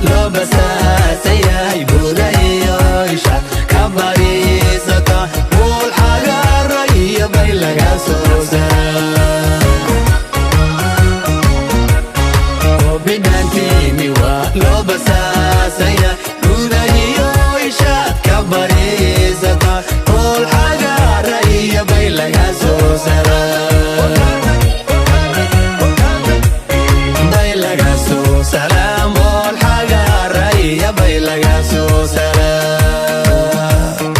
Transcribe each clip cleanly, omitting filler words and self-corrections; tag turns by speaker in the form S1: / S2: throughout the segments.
S1: loo basaasayay budayoysha ka bariisata buul xagaara iyo bay laga soo saaray bidhantiini waa loo basaasayay budayoysha ka bariisata buul xagaara iyo bay laga soo saaray سلام والحجر يا بيلقى سو سلام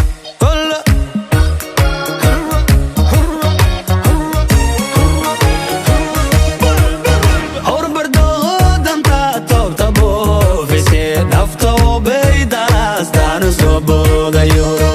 S1: حور بردود انت طبطبو في سيد نفطو بيدا استانو صبو ديورو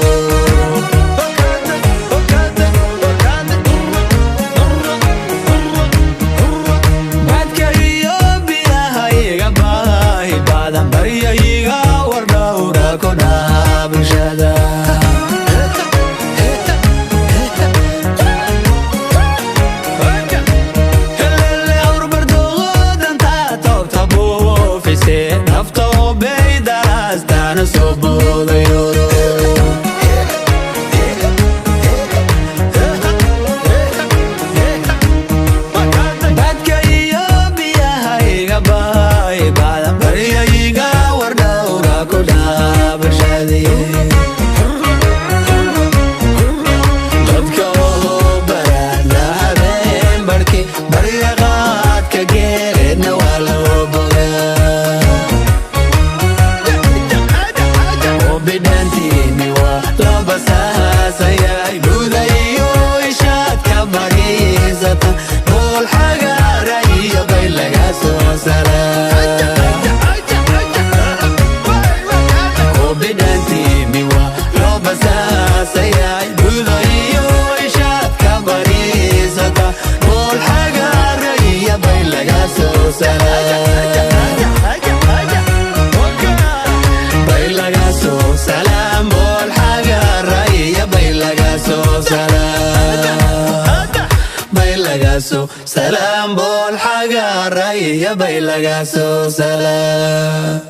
S1: سلام بالحجر يا بيلقى سلام